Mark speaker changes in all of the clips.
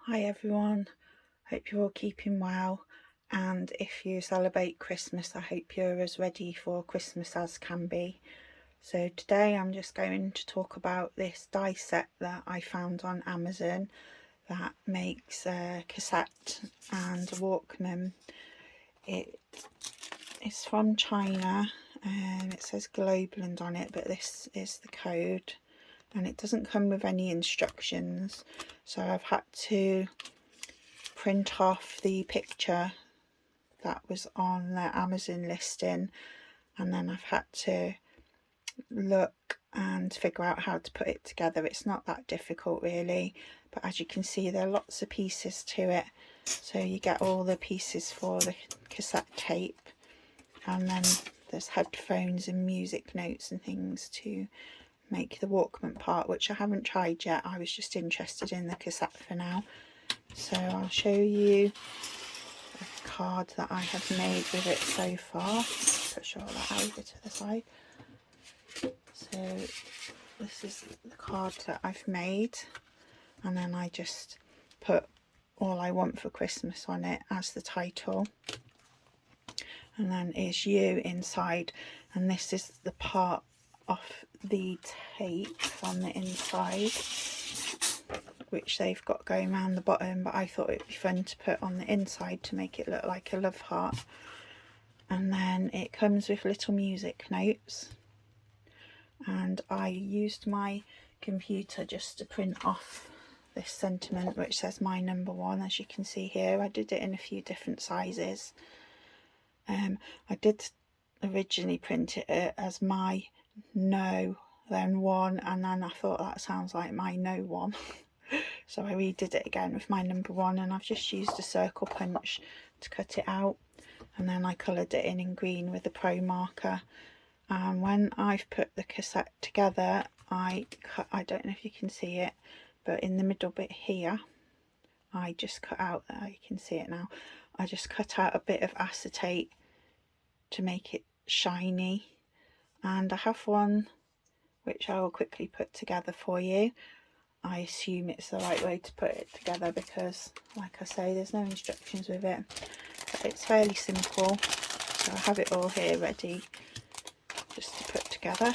Speaker 1: Hi everyone, hope you're all keeping well, and if you celebrate Christmas I hope you're as ready for Christmas as can be. So today I'm just going to talk about this die set that I found on Amazon that makes a cassette and a Walkman. It's from China and it says Globaland on it, but this is the code and it doesn't come with any instructions, so I've had to print off the picture that was on the Amazon listing, and then I've had to look and figure out how to put it together. It's not that difficult really, but as you can see there are lots of pieces to it. So you get all the pieces for the cassette tape, and then there's headphones and music notes and things to make the Walkman part, which I haven't tried yet. I was just interested in the cassette for now. So I'll show you a card that I have made with it so far. Push all that over to the side. So this is the card that I've made, and then I just put All I Want for Christmas on it as the title, and then is You inside, and this is the part of the tape on the inside which they've got going around the bottom, but I thought it'd be fun to put on the inside to make it look like a love heart. And then it comes with little music notes, and I used my computer just to print off this sentiment which says my number one. As you can see here, I did it in a few different sizes. I did originally print it as my no then one, and then I thought that sounds like my no one. So I redid it again with my number one, and I've just used a circle punch to cut it out, and then I coloured it in green with the pro marker. And when I've put the cassette together, I don't know if you can see it, but in the middle bit here I just cut out, there you can see it now, I just cut out a bit of acetate to make it shiny, and I have one which I will quickly put together for you. I assume it's the right way to put it together because, like I say, there's no instructions with it, but it's fairly simple. So I have it all here ready just to put together.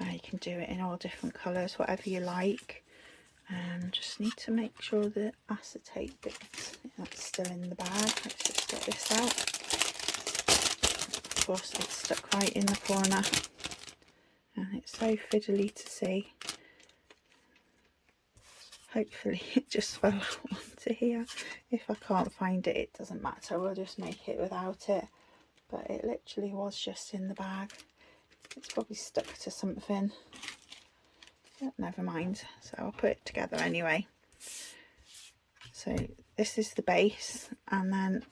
Speaker 1: You can do it in all different colours, whatever you like. Just need to make sure the acetate bit that's still in the bag. Let's just get this out. Of course it's stuck right in the corner and it's so fiddly to see. Hopefully it just fell onto here. If I can't find it, it doesn't matter, we'll just make it without it. But it literally was just in the bag. It's probably stuck to something. But never mind, so I'll put it together anyway. So this is the base, and then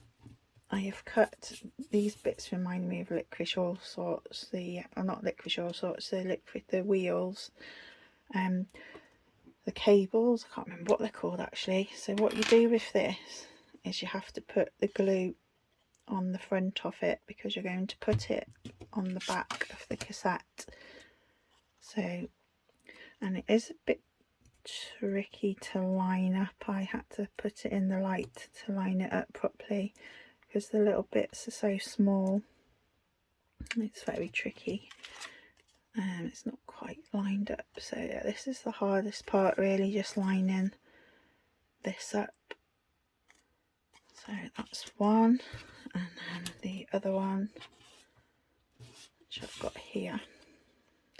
Speaker 1: I have cut these bits, remind me of licorice all sorts, not licorice all sorts, the wheels, the cables, I can't remember what they're called actually. So what you do with this is you have to put the glue on the front of it because you're going to put it on the back of the cassette. So, and it is a bit tricky to line up. I had to put it in the light to line it up properly because the little bits are so small. It's very tricky. It's not quite lined up, so yeah, this is the hardest part really, just lining this up. So that's one, and then the other one which I've got here.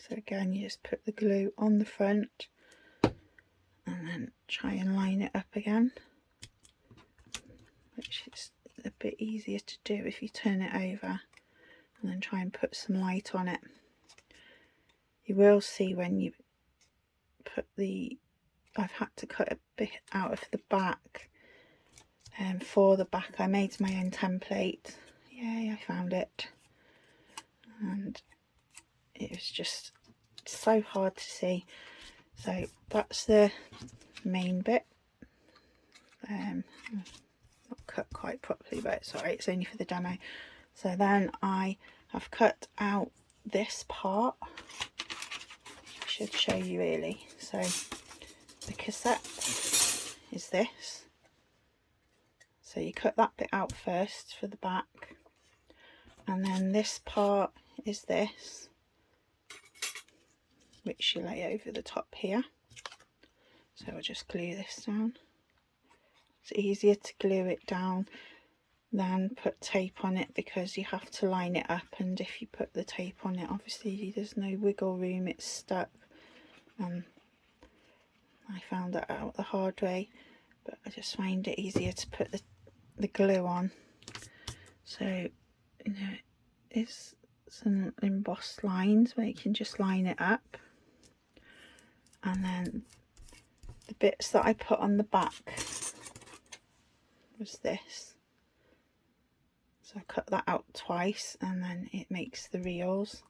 Speaker 1: So again, you just put the glue on the front and then try and line it up again, which is a bit easier to do if you turn it over and then try and put some light on it. You will see when you put I've had to cut a bit out of the back, and for the back I made my own template. Yay, I found it. And it was just so hard to see. So that's the main bit. Not cut quite properly, but it's alright, it's only for the demo. So then I have cut out this part. I should show you really. So the cassette is this. So you cut that bit out first for the back, and then this part is this, which you lay over the top here. So I'll just glue this down. It's easier to glue it down than put tape on it, because you have to line it up, and if you put the tape on it, obviously there's no wiggle room, it's stuck. I found that out the hard way, but I just find it easier to put the glue on. So, you know, it's some embossed lines where you can just line it up, and then the bits that I put on the back was this. So I cut that out twice, and then it makes the reels.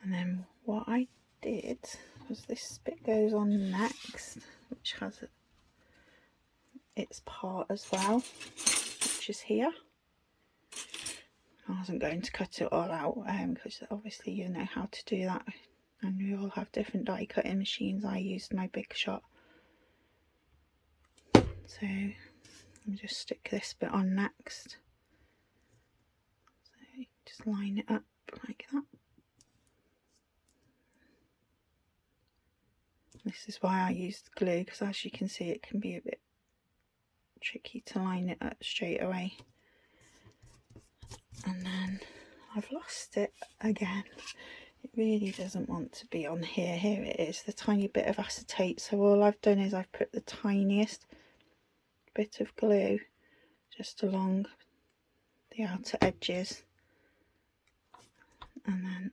Speaker 1: And then what I did was this bit goes on next, which has its part as well, which is here. I wasn't going to cut it all out because obviously you know how to do that, and we all have different die cutting machines. I used my Big Shot. So I'll just stick this bit on next. So just line it up like that. This is why I used glue, because as you can see it can be a bit tricky to line it up straight away. And then I've lost it again. It really doesn't want to be on here. Here it is, the tiny bit of acetate. So all I've done is I've put the tiniest bit of glue just along the outer edges, and then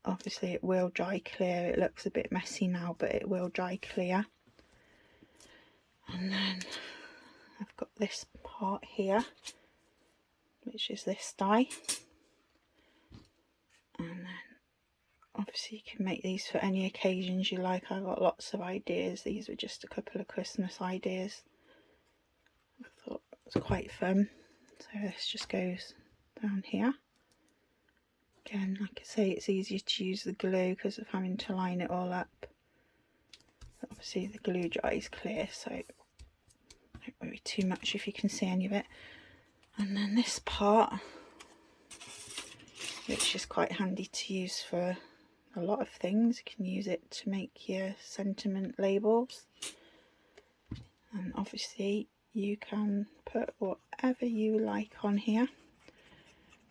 Speaker 1: obviously it will dry clear. It looks a bit messy now, but it will dry clear. And then I've got this part here, which is this die, and then obviously you can make these for any occasions you like. I got lots of ideas. These were just a couple of Christmas ideas. I thought it was quite fun. So this just goes down here. Again, like I say, it's easier to use the glue because of having to line it all up. But obviously the glue dries clear, so don't worry too much if you can see any of it. And then this part, which is quite handy to use for a lot of things. You can use it to make your sentiment labels, and obviously you can put whatever you like on here.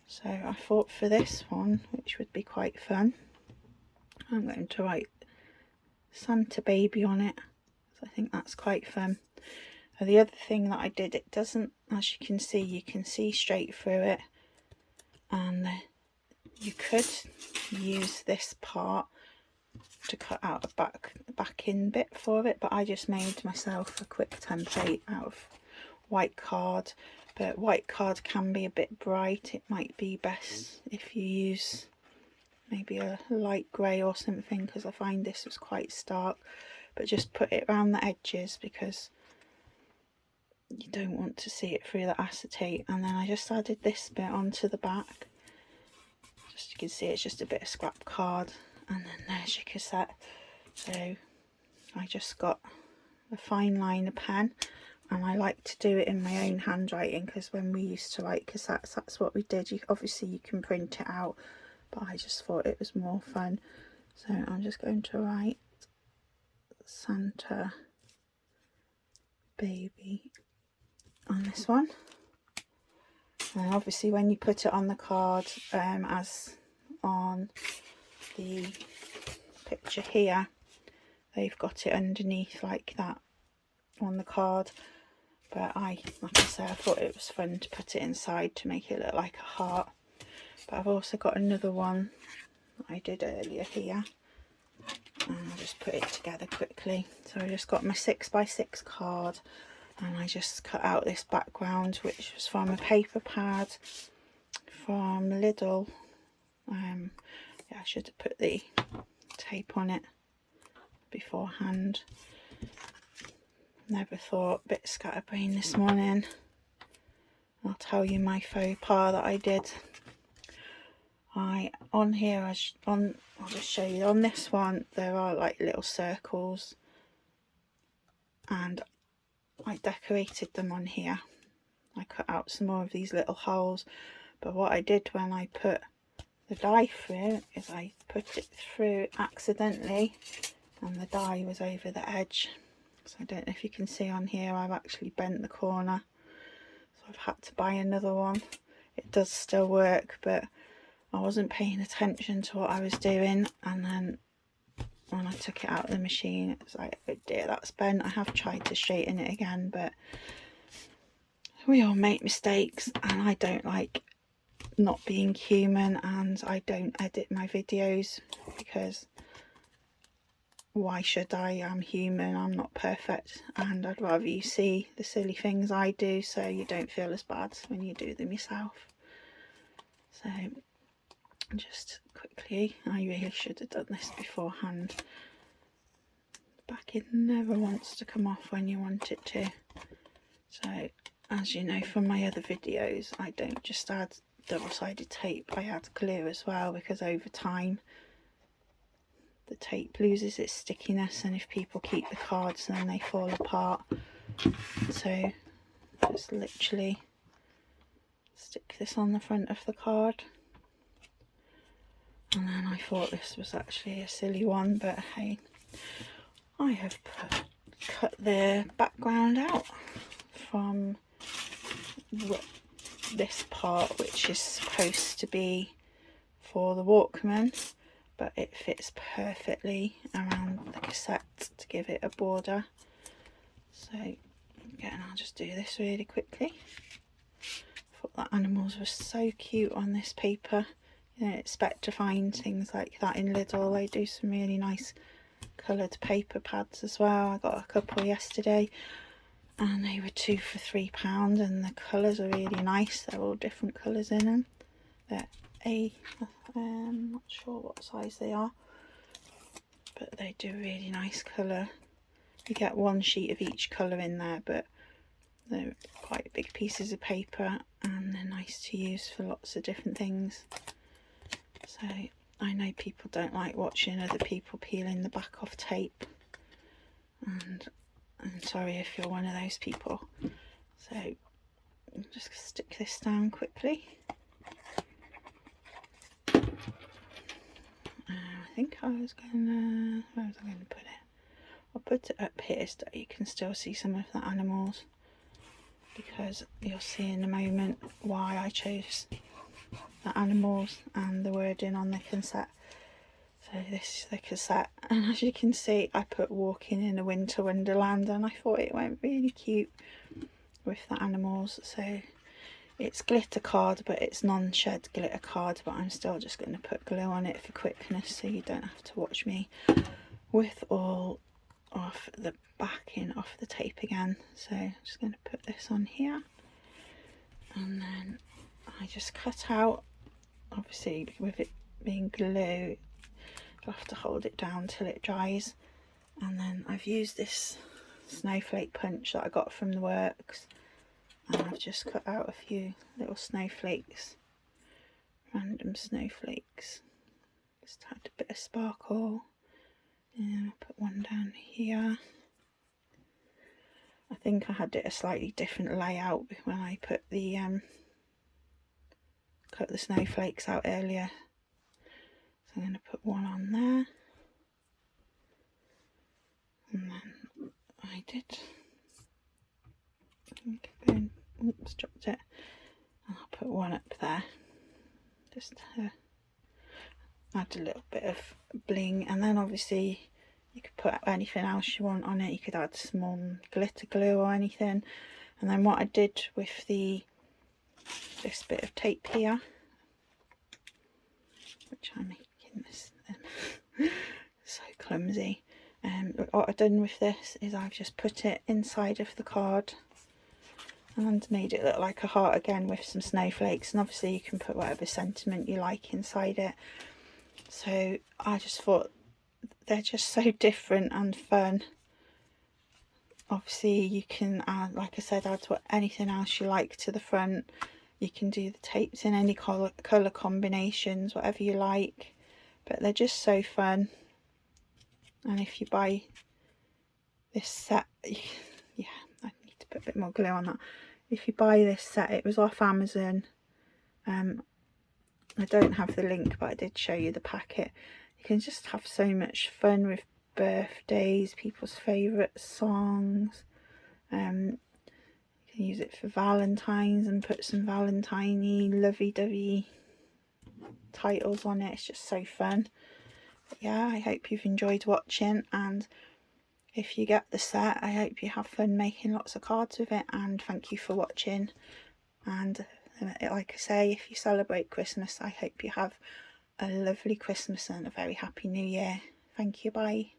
Speaker 1: So I thought for this one, which would be quite fun, I'm going to write Santa Baby on it. So I think that's quite fun. The other thing that I did, it doesn't, as you can see straight through it, and you could use this part to cut out a back-in bit for it, but I just made myself a quick template out of white card. But white card can be a bit bright. It might be best if you use maybe a light grey or something, because I find this was quite stark. But just put it around the edges because you don't want to see it through the acetate. And then I just added this bit onto the back. Just you can see it's just a bit of scrap card, and then there's your cassette. So I just got a fine liner pen, and I like to do it in my own handwriting, because when we used to write cassettes, that's what we did. Obviously you can print it out, but I just thought it was more fun. So I'm just going to write Santa Baby on this one. And obviously when you put it on the card, as on the picture here, they've got it underneath like that on the card. But like I say, I thought it was fun to put it inside to make it look like a heart. But I've also got another one that I did earlier here, and I'll just put it together quickly. So I just got my 6x6 card, and I just cut out this background, which was from a paper pad from Lidl. Yeah, I should have put the tape on it beforehand. Never thought, bit scatterbrain this morning. I'll tell you my faux pas that I did. On here, I'll just show you. On this one, there are like little circles, and I decorated them on here. I cut out some more of these little holes, but what I did when I put the dye through is I put it through accidentally and the dye was over the edge. So I don't know if you can see on here, I've actually bent the corner, so I've had to buy another one. It does still work, but I wasn't paying attention to what I was doing, and then when I took it out of the machine, it was like, oh dear, that's bent. I have tried to straighten it again, but we all make mistakes, and I don't like not being human, and I don't edit my videos because why should I? I'm human, I'm not perfect, and I'd rather you see the silly things I do so you don't feel as bad when you do them yourself. So just quickly, I really should have done this beforehand. The backing never wants to come off when you want it to. So as you know from my other videos, I don't just add double-sided tape, I add glue as well, because over time the tape loses its stickiness, and if people keep the cards then they fall apart. So just literally stick this on the front of the card. And then I thought this was actually a silly one, but hey, I have cut the background out from this part, which is supposed to be for the Walkman, but it fits perfectly around the cassette to give it a border. So again, I'll just do this really quickly. I thought the animals were so cute on this paper. You don't expect to find things like that in Lidl. They do some really nice coloured paper pads as well. I got a couple yesterday and they were 2 for £3, and the colours are really nice. They're all different colours in them. They're I'm not sure what size they are, but they do really nice colour. You get one sheet of each colour in there, but they're quite big pieces of paper and they're nice to use for lots of different things. So I know people don't like watching other people peeling the back off tape, and I'm sorry if you're one of those people. So I'll just stick this down quickly. I think I was gonna, where was I going to put it? I'll put it up here so you can still see some of the animals, because you'll see in a moment why I chose the animals and the wording on the cassette. So this is the cassette, and as you can see I put walking in a winter wonderland, and I thought it went really cute with the animals. So it's glitter card, but it's non-shed glitter card, but I'm still just going to put glue on it for quickness so you don't have to watch me with all of the backing off the tape again. So I'm just going to put this on here, and then I just cut out, obviously with it being glue you'll have to hold it down till it dries, and then I've used this snowflake punch that I got from the works, and I've just cut out a few little snowflakes, random snowflakes, just had a bit of sparkle, and I'll put one down here. I think I had it a slightly different layout when I put the cut the snowflakes out earlier, so I'm going to put one on there, and then I did, oops, dropped it, and I'll put one up there just to add a little bit of bling. And then obviously you could put anything else you want on it. You could add small glitter glue or anything. And then what I did with this bit of tape here, which I'm making this so clumsy, what I've done with this is I've just put it inside of the card and made it look like a heart again with some snowflakes, and obviously you can put whatever sentiment you like inside it. So I just thought they're just so different and fun. Obviously you can add, like I said, add anything else you like to the front. You can do the tapes in any colour combinations, whatever you like, but they're just so fun. And if you buy this set, yeah, you bit more glue on that. If you buy this set, it was off Amazon. I don't have the link, but I did show you the packet. You can just have so much fun with birthdays, people's favourite songs. You can use it for Valentine's and put some Valentine-y, lovey-dovey titles on it. It's just so fun. But yeah, I hope you've enjoyed watching, and if you get the set, I hope you have fun making lots of cards with it, and thank you for watching. And like I say, if you celebrate Christmas, I hope you have a lovely Christmas and a very happy New Year. Thank you, bye.